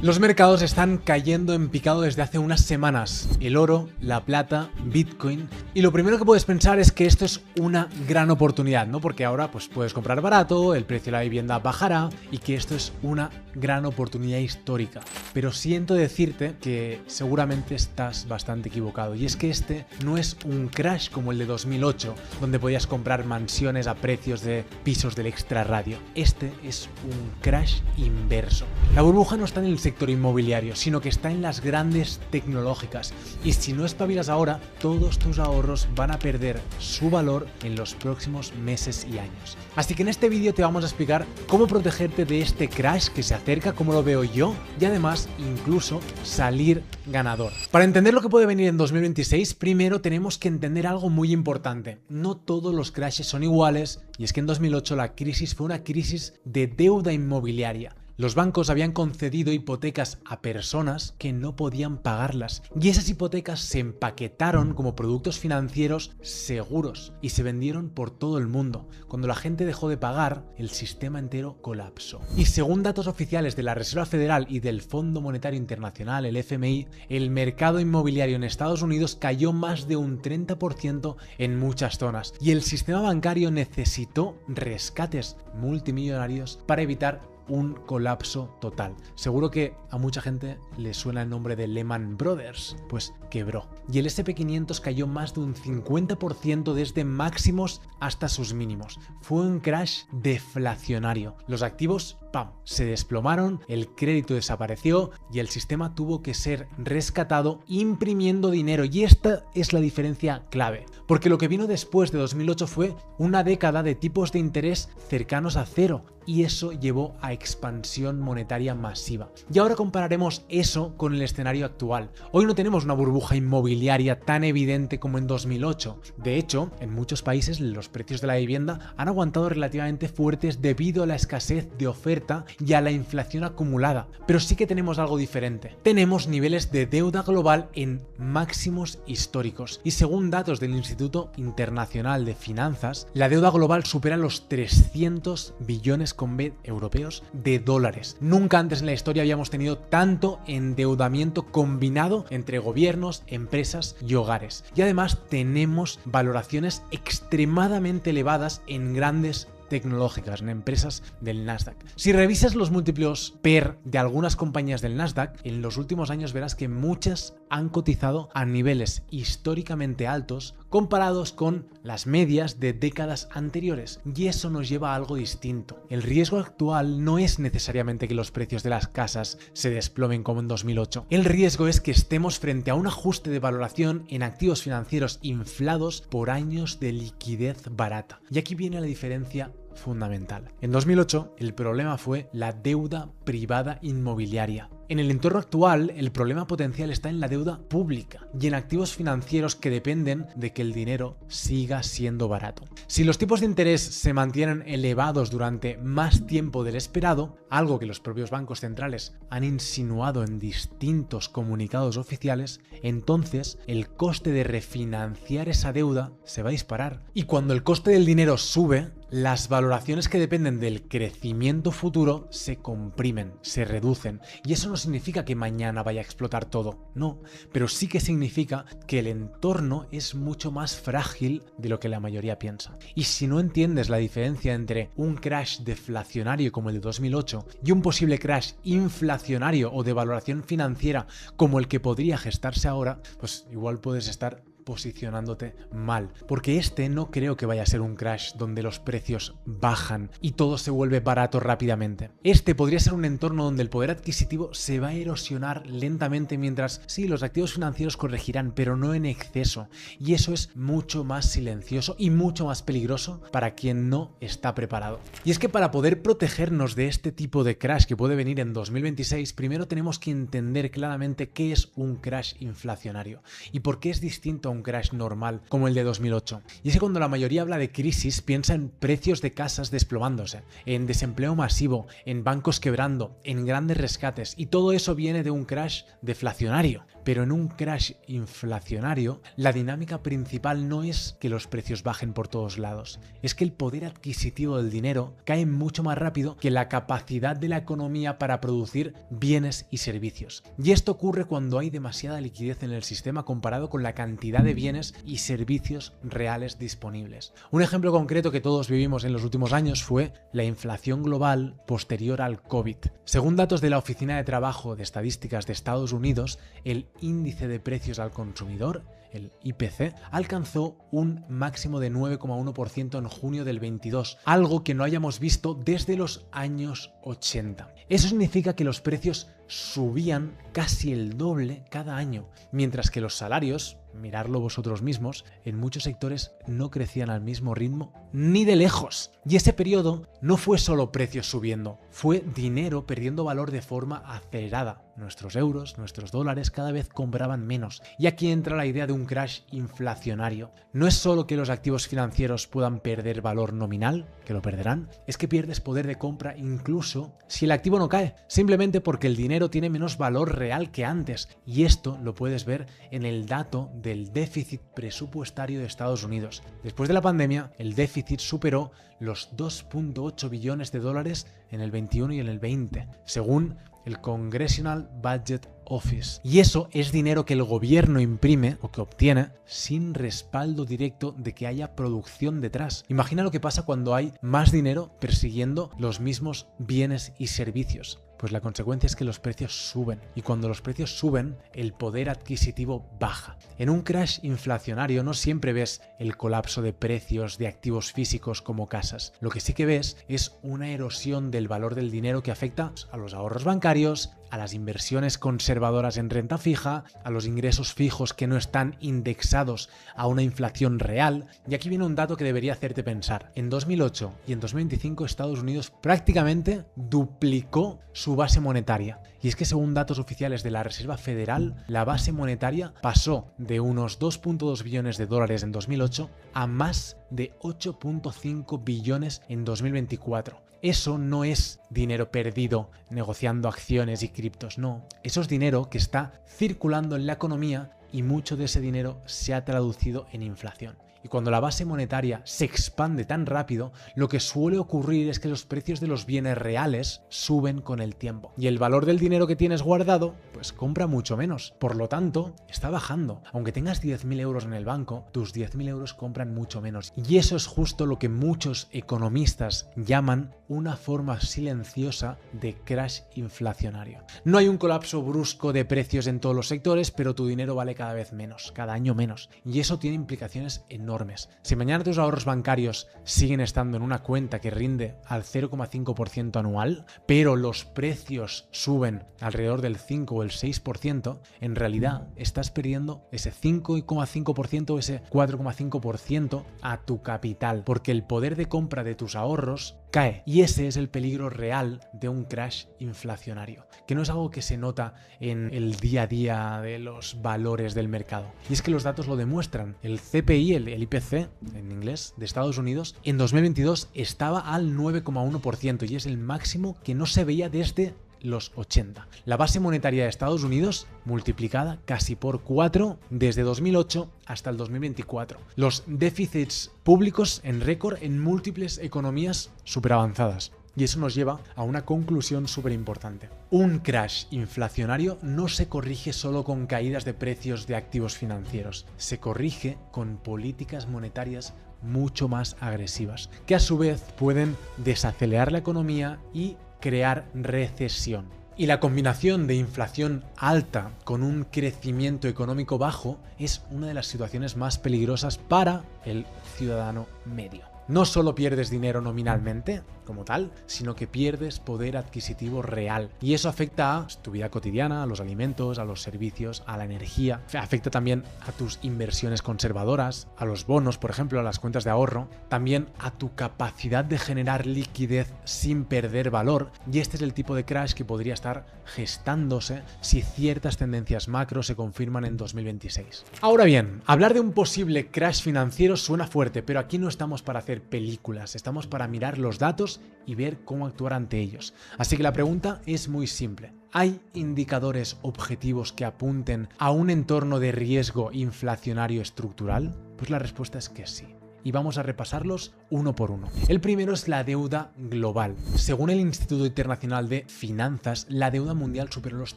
Los mercados están cayendo en picado desde hace unas semanas. El oro, la plata, Bitcoin. Y lo primero que puedes pensar es que esto es una gran oportunidad, ¿no? Porque ahora pues puedes comprar barato, el precio de la vivienda bajará y que esto es una gran oportunidad histórica. Pero siento decirte que seguramente estás bastante equivocado. Y es que este no es un crash como el de 2008, donde podías comprar mansiones a precios de pisos del extrarradio. Este es un crash inverso. La burbuja no está en el sector inmobiliario, sino que está en las grandes tecnológicas. Y si no espabilas ahora, todos tus ahorros van a perder su valor en los próximos meses y años. Así que en este vídeo te vamos a explicar cómo protegerte de este crash que se acerca, cómo lo veo yo, y además incluso salir ganador. Para entender lo que puede venir en 2026, primero tenemos que entender algo muy importante. No todos los crashes son iguales, y es que en 2008 la crisis fue una crisis de deuda inmobiliaria. Los bancos habían concedido hipotecas a personas que no podían pagarlas y esas hipotecas se empaquetaron como productos financieros seguros y se vendieron por todo el mundo. Cuando la gente dejó de pagar, el sistema entero colapsó. Y según datos oficiales de la Reserva Federal y del Fondo Monetario Internacional, el FMI, el mercado inmobiliario en Estados Unidos cayó más de un 30% en muchas zonas y el sistema bancario necesitó rescates multimillonarios para evitar un colapso total. Seguro que a mucha gente le suena el nombre de Lehman Brothers, pues quebró. Y el S&P 500 cayó más de un 50% desde máximos hasta sus mínimos. Fue un crash deflacionario. Los activos, ¡pam!, se desplomaron, el crédito desapareció y el sistema tuvo que ser rescatado imprimiendo dinero. Y esta es la diferencia clave, porque lo que vino después de 2008 fue una década de tipos de interés cercanos a cero. Y eso llevó a expansión monetaria masiva. Y ahora compararemos eso con el escenario actual. Hoy no tenemos una burbuja inmobiliaria tan evidente como en 2008. De hecho, en muchos países los precios de la vivienda han aguantado relativamente fuertes debido a la escasez de oferta y a la inflación acumulada. Pero sí que tenemos algo diferente. Tenemos niveles de deuda global en máximos históricos. Y según datos del Instituto Internacional de Finanzas, la deuda global supera los 300 billones con B europeos de dólares. Nunca antes en la historia habíamos tenido tanto endeudamiento combinado entre gobiernos, empresas y hogares. Y además tenemos valoraciones extremadamente elevadas en grandes tecnológicas, en empresas del Nasdaq. Si revisas los múltiplos PER de algunas compañías del Nasdaq, en los últimos años verás que muchas han cotizado a niveles históricamente altos comparados con las medias de décadas anteriores. Y eso nos lleva a algo distinto. El riesgo actual no es necesariamente que los precios de las casas se desplomen como en 2008. El riesgo es que estemos frente a un ajuste de valoración en activos financieros inflados por años de liquidez barata. Y aquí viene la diferencia fundamental. En 2008, el problema fue la deuda privada inmobiliaria. En el entorno actual, el problema potencial está en la deuda pública y en activos financieros que dependen de que el dinero siga siendo barato. Si los tipos de interés se mantienen elevados durante más tiempo del esperado, algo que los propios bancos centrales han insinuado en distintos comunicados oficiales, entonces el coste de refinanciar esa deuda se va a disparar. Y cuando el coste del dinero sube, las valoraciones que dependen del crecimiento futuro se comprimen, se reducen. Y eso no significa que mañana vaya a explotar todo, no, pero sí que significa que el entorno es mucho más frágil de lo que la mayoría piensa. Y si no entiendes la diferencia entre un crash deflacionario como el de 2008 y un posible crash inflacionario o de valoración financiera como el que podría gestarse ahora, pues igual puedes estar posicionándote mal, porque este no creo que vaya a ser un crash donde los precios bajan y todo se vuelve barato rápidamente. Este podría ser un entorno donde el poder adquisitivo se va a erosionar lentamente mientras sí, los activos financieros corregirán, pero no en exceso, y eso es mucho más silencioso y mucho más peligroso para quien no está preparado. Y es que para poder protegernos de este tipo de crash que puede venir en 2026, primero tenemos que entender claramente qué es un crash inflacionario y por qué es distinto a un crash normal como el de 2008. Y es que cuando la mayoría habla de crisis piensa en precios de casas desplomándose, en desempleo masivo, en bancos quebrando, en grandes rescates, y todo eso viene de un crash deflacionario. Pero en un crash inflacionario, la dinámica principal no es que los precios bajen por todos lados, es que el poder adquisitivo del dinero cae mucho más rápido que la capacidad de la economía para producir bienes y servicios. Y esto ocurre cuando hay demasiada liquidez en el sistema comparado con la cantidad de bienes y servicios reales disponibles. Un ejemplo concreto que todos vivimos en los últimos años fue la inflación global posterior al COVID. Según datos de la Oficina de Trabajo de Estadísticas de Estados Unidos, el índice de precios al consumidor, el IPC, alcanzó un máximo de 9,1% en junio del 22, algo que no hayamos visto desde los años 80. Eso significa que los precios subían casi el doble cada año, mientras que los salarios, mirarlo vosotros mismos, en muchos sectores no crecían al mismo ritmo ni de lejos. Y ese periodo no fue solo precios subiendo, fue dinero perdiendo valor de forma acelerada. Nuestros euros, nuestros dólares cada vez compraban menos. Y aquí entra la idea de un crash inflacionario. No es solo que los activos financieros puedan perder valor nominal, que lo perderán, es que pierdes poder de compra incluso si el activo no cae, simplemente porque el dinero tiene menos valor real que antes. Y esto lo puedes ver en el dato del déficit presupuestario de Estados Unidos. Después de la pandemia, el déficit superó los 2,8 billones de dólares en el 21 y en el 20, según el Congressional Budget Office. Y eso es dinero que el gobierno imprime o que obtiene sin respaldo directo de que haya producción detrás. Imagina lo que pasa cuando hay más dinero persiguiendo los mismos bienes y servicios. Pues la consecuencia es que los precios suben, y cuando los precios suben, el poder adquisitivo baja. En un crash inflacionario no siempre ves el colapso de precios de activos físicos como casas. Lo que sí que ves es una erosión del valor del dinero que afecta a los ahorros bancarios, a las inversiones conservadoras en renta fija, a los ingresos fijos que no están indexados a una inflación real. Y aquí viene un dato que debería hacerte pensar. En 2008 y en 2025 Estados Unidos prácticamente duplicó su base monetaria. Y es que según datos oficiales de la Reserva Federal, la base monetaria pasó de unos 2,2 billones de dólares en 2008 a más de 8,5 billones en 2024. Eso no es dinero perdido negociando acciones y criptos, no. Eso es dinero que está circulando en la economía y mucho de ese dinero se ha traducido en inflación. Y cuando la base monetaria se expande tan rápido, lo que suele ocurrir es que los precios de los bienes reales suben con el tiempo. Y el valor del dinero que tienes guardado, pues compra mucho menos. Por lo tanto, está bajando. Aunque tengas 10.000 euros en el banco, tus 10.000 euros compran mucho menos. Y eso es justo lo que muchos economistas llaman una forma silenciosa de crash inflacionario. No hay un colapso brusco de precios en todos los sectores, pero tu dinero vale cada vez menos, cada año menos. Y eso tiene implicaciones enormes. Si mañana tus ahorros bancarios siguen estando en una cuenta que rinde al 0,5% anual, pero los precios suben alrededor del 5 o el 6%, en realidad estás perdiendo ese 5,5% o ese 4,5% a tu capital, porque el poder de compra de tus ahorros cae. Y ese es el peligro real de un crash inflacionario, que no es algo que se nota en el día a día de los valores del mercado. Y es que los datos lo demuestran. El CPI, el IPC en inglés de Estados Unidos, en 2022 estaba al 9,1% y es el máximo que no se veía desde los 80. La base monetaria de Estados Unidos multiplicada casi por 4 desde 2008 hasta el 2024. Los déficits públicos en récord en múltiples economías superavanzadas. Y eso nos lleva a una conclusión súper importante. Un crash inflacionario no se corrige solo con caídas de precios de activos financieros. Se corrige con políticas monetarias mucho más agresivas, que a su vez pueden desacelerar la economía y crear recesión. Y la combinación de inflación alta con un crecimiento económico bajo es una de las situaciones más peligrosas para el ciudadano medio. No solo pierdes dinero nominalmente, como tal, sino que pierdes poder adquisitivo real. Y eso afecta a tu vida cotidiana, a los alimentos, a los servicios, a la energía. Afecta también a tus inversiones conservadoras, a los bonos, por ejemplo, a las cuentas de ahorro. También a tu capacidad de generar liquidez sin perder valor. Y este es el tipo de crash que podría estar gestándose si ciertas tendencias macro se confirman en 2026. Ahora bien, hablar de un posible crash financiero suena fuerte, pero aquí no estamos para hacer ver películas, estamos para mirar los datos y ver cómo actuar ante ellos. Así que la pregunta es muy simple. ¿Hay indicadores objetivos que apunten a un entorno de riesgo inflacionario estructural? Pues la respuesta es que sí. Y vamos a repasarlos uno por uno. El primero es la deuda global. Según el Instituto Internacional de Finanzas, la deuda mundial superó los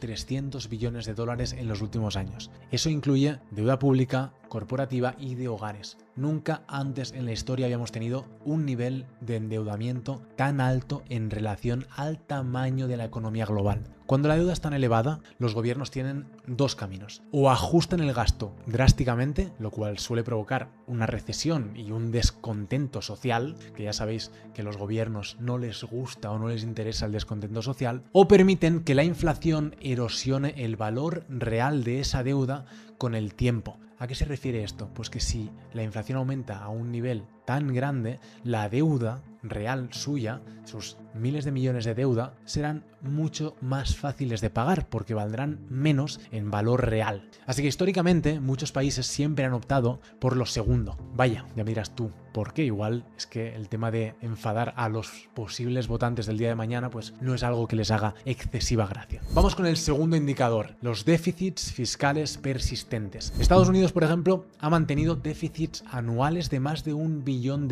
300 billones de dólares en los últimos años. Eso incluye deuda pública, corporativa y de hogares. Nunca antes en la historia habíamos tenido un nivel de endeudamiento tan alto en relación al tamaño de la economía global. Cuando la deuda es tan elevada, los gobiernos tienen dos caminos. O ajustan el gasto drásticamente, lo cual suele provocar una recesión y un descontento social, que ya sabéis que a los gobiernos no les gusta o no les interesa el descontento social, o permiten que la inflación erosione el valor real de esa deuda con el tiempo. ¿A qué se refiere esto? Pues que si la inflación aumenta a un nivel tan grande, la deuda real suya, sus miles de millones de deuda, serán mucho más fáciles de pagar porque valdrán menos en valor real. Así que históricamente muchos países siempre han optado por lo segundo. Vaya, ya miras tú por qué. Igual es que el tema de enfadar a los posibles votantes del día de mañana pues no es algo que les haga excesiva gracia. Vamos con el segundo indicador, los déficits fiscales persistentes. Estados Unidos, por ejemplo, ha mantenido déficits anuales de más de $1 billón,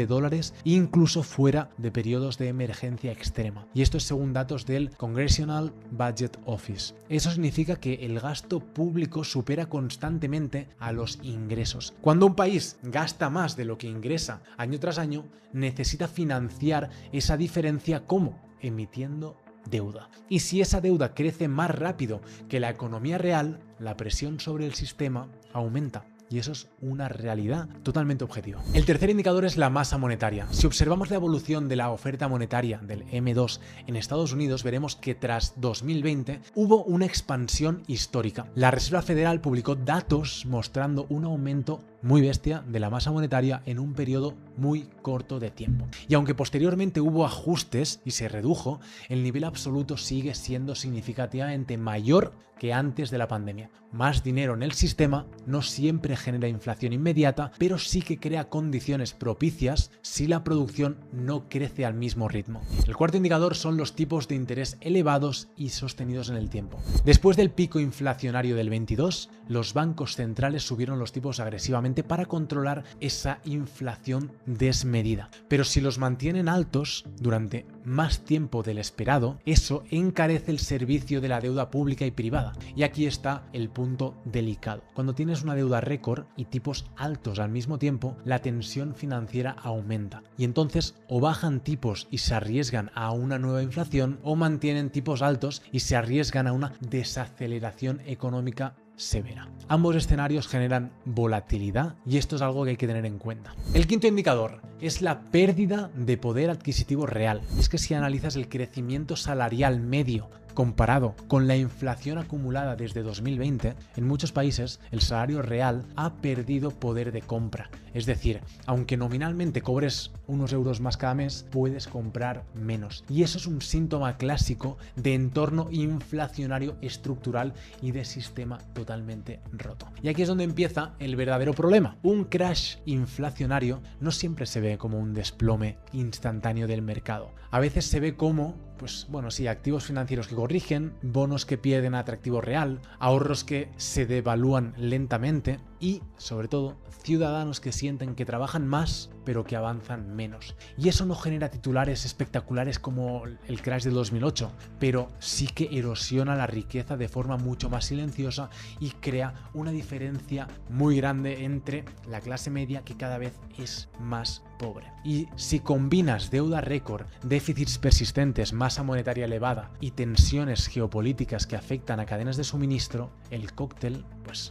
incluso fuera de periodos de emergencia extrema. Y esto es según datos del Congressional Budget Office. Eso significa que el gasto público supera constantemente a los ingresos. Cuando un país gasta más de lo que ingresa año tras año, necesita financiar esa diferencia ¿cómo? Emitiendo deuda. Y si esa deuda crece más rápido que la economía real, la presión sobre el sistema aumenta. Y eso es una realidad totalmente objetiva. El tercer indicador es la masa monetaria. Si observamos la evolución de la oferta monetaria del M2 en Estados Unidos, veremos que tras 2020 hubo una expansión histórica. La Reserva Federal publicó datos mostrando un aumento muy bestia de la masa monetaria en un periodo muy corto de tiempo. Y aunque posteriormente hubo ajustes y se redujo, el nivel absoluto sigue siendo significativamente mayor que antes de la pandemia. Más dinero en el sistema no siempre genera inflación inmediata, pero sí que crea condiciones propicias si la producción no crece al mismo ritmo. El cuarto indicador son los tipos de interés elevados y sostenidos en el tiempo. Después del pico inflacionario del 22, los bancos centrales subieron los tipos agresivamente para controlar esa inflación desmedida. Pero si los mantienen altos durante más tiempo del esperado, eso encarece el servicio de la deuda pública y privada. Y aquí está el punto delicado. Cuando tienes una deuda récord y tipos altos al mismo tiempo, la tensión financiera aumenta. Y entonces o bajan tipos y se arriesgan a una nueva inflación, o mantienen tipos altos y se arriesgan a una desaceleración económica severa. Ambos escenarios generan volatilidad y esto es algo que hay que tener en cuenta. El quinto indicador es la pérdida de poder adquisitivo real. Es que si analizas el crecimiento salarial medio comparado con la inflación acumulada desde 2020, en muchos países el salario real ha perdido poder de compra. Es decir, aunque nominalmente cobres unos euros más cada mes, puedes comprar menos. Y eso es un síntoma clásico de entorno inflacionario estructural y de sistema totalmente roto. Y aquí es donde empieza el verdadero problema. Un crash inflacionario no siempre se ve como un desplome instantáneo del mercado. A veces se ve como, activos financieros que corrigen, bonos que pierden atractivo real, ahorros que se devalúan lentamente y, sobre todo, ciudadanos que sienten que trabajan más pero que avanzan menos. Y eso no genera titulares espectaculares como el crash del 2008, pero sí que erosiona la riqueza de forma mucho más silenciosa y crea una diferencia muy grande entre la clase media, que cada vez es más pobre. Y si combinas deuda récord, déficits persistentes, masa monetaria elevada y tensiones geopolíticas que afectan a cadenas de suministro, el cóctel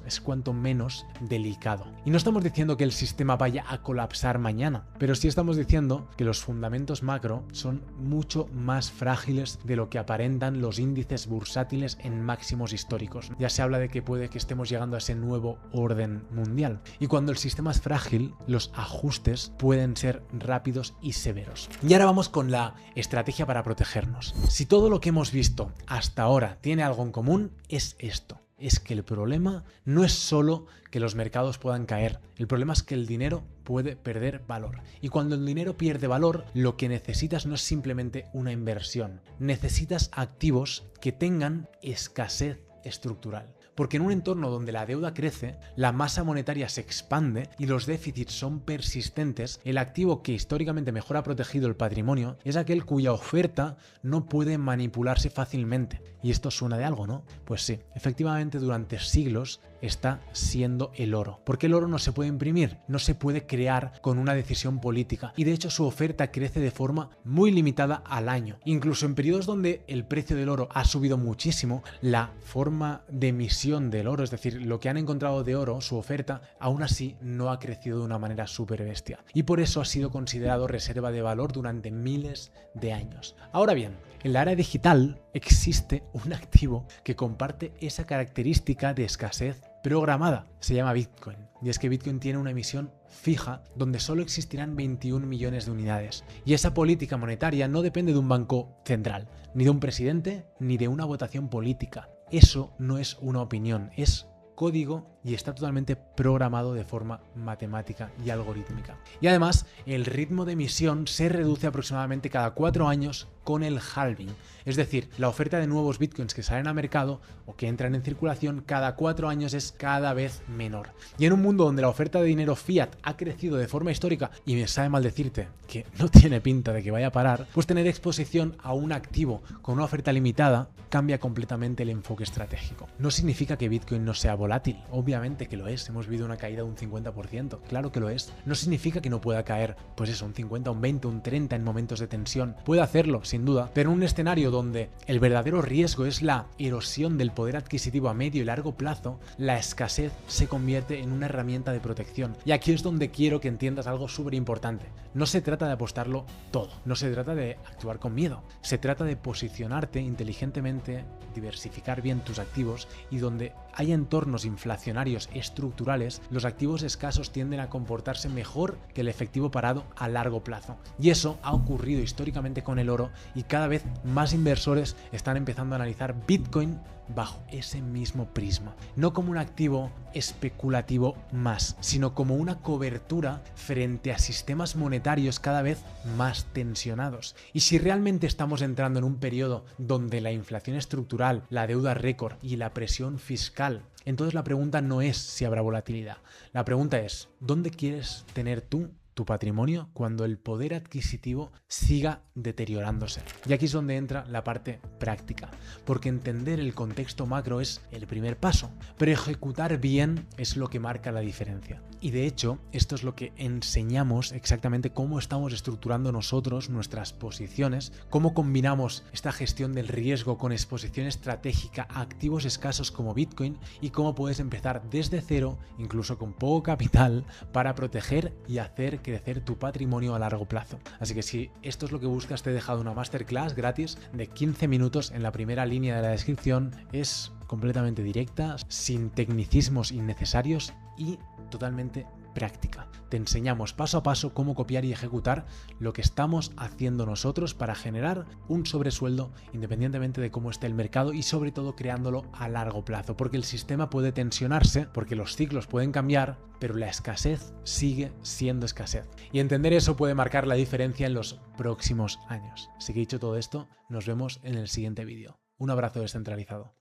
es cuanto menos delicado. Y no estamos diciendo que el sistema vaya a colapsar mañana, pero sí estamos diciendo que los fundamentos macro son mucho más frágiles de lo que aparentan los índices bursátiles en máximos históricos. Ya se habla de que puede que estemos llegando a ese nuevo orden mundial. Y cuando el sistema es frágil, los ajustes pueden ser rápidos y severos. Y ahora vamos con la estrategia para protegernos. Si todo lo que hemos visto hasta ahora tiene algo en común, es esto. es que el problema no es solo que los mercados puedan caer, el problema es que el dinero puede perder valor. Y cuando el dinero pierde valor, lo que necesitas no es simplemente una inversión, necesitas activos que tengan escasez estructural. Porque en un entorno donde la deuda crece, la masa monetaria se expande y los déficits son persistentes, el activo que históricamente mejor ha protegido el patrimonio es aquel cuya oferta no puede manipularse fácilmente. Y esto suena de algo, ¿no? Pues sí, efectivamente durante siglos está siendo el oro. Porque el oro no se puede imprimir, no se puede crear con una decisión política. Y de hecho su oferta crece de forma muy limitada al año. Incluso en periodos donde el precio del oro ha subido muchísimo, la forma de emisión del oro, es decir, lo que han encontrado de oro, su oferta, aún así no ha crecido de una manera súper bestia. Y por eso ha sido considerado reserva de valor durante miles de años. Ahora bien, en la era digital existe un activo que comparte esa característica de escasez programada. Se llama Bitcoin. Y es que Bitcoin tiene una emisión fija donde solo existirán 21 millones de unidades. Y esa política monetaria no depende de un banco central, ni de un presidente, ni de una votación política. Eso no es una opinión, es código y está totalmente programado de forma matemática y algorítmica. Y además, el ritmo de emisión se reduce aproximadamente cada 4 años con el halving. Es decir, la oferta de nuevos bitcoins que salen a mercado o que entran en circulación cada 4 años es cada vez menor. Y en un mundo donde la oferta de dinero fiat ha crecido de forma histórica y me sabe mal decirte que no tiene pinta de que vaya a parar, pues tener exposición a un activo con una oferta limitada cambia completamente el enfoque estratégico. No significa que Bitcoin no sea volátil, obviamente que lo es, hemos vivido una caída de un 50%, claro que lo es. No significa que no pueda caer, pues eso, un 50, un 20, un 30 en momentos de tensión. Puede hacerlo, sin duda, pero en un escenario donde el verdadero riesgo es la erosión del poder adquisitivo a medio y largo plazo, la escasez se convierte en una herramienta de protección. Y aquí es donde quiero que entiendas algo súper importante. No se trata de apostarlo todo, no se trata de actuar con miedo, se trata de posicionarte inteligentemente, diversificar bien tus activos y donde hay entornos inflacionarios estructurales, los activos escasos tienden a comportarse mejor que el efectivo parado a largo plazo. Y eso ha ocurrido históricamente con el oro y cada vez más inversores están empezando a analizar Bitcoin bajo ese mismo prisma. No como un activo especulativo más, sino como una cobertura frente a sistemas monetarios cada vez más tensionados. Y si realmente estamos entrando en un periodo donde la inflación estructural, la deuda récord y la presión fiscal, entonces la pregunta no es si habrá volatilidad. La pregunta es, ¿dónde quieres tener tú tu patrimonio cuando el poder adquisitivo siga deteriorándose? Y aquí es donde entra la parte práctica, porque entender el contexto macro es el primer paso, pero ejecutar bien es lo que marca la diferencia. Y de hecho, esto es lo que enseñamos exactamente cómo estamos estructurando nosotros nuestras posiciones, cómo combinamos esta gestión del riesgo con exposición estratégica a activos escasos como Bitcoin y cómo puedes empezar desde cero, incluso con poco capital, para proteger y hacer crecer tu patrimonio a largo plazo. Así que si esto es lo que buscas, te he dejado una masterclass gratis de 15 minutos en la primera línea de la descripción. Es completamente directa, sin tecnicismos innecesarios y totalmente práctica. Te enseñamos paso a paso cómo copiar y ejecutar lo que estamos haciendo nosotros para generar un sobresueldo independientemente de cómo esté el mercado y sobre todo creándolo a largo plazo, porque el sistema puede tensionarse, porque los ciclos pueden cambiar, pero la escasez sigue siendo escasez. Y entender eso puede marcar la diferencia en los próximos años. Así que dicho todo esto, nos vemos en el siguiente vídeo. Un abrazo descentralizado.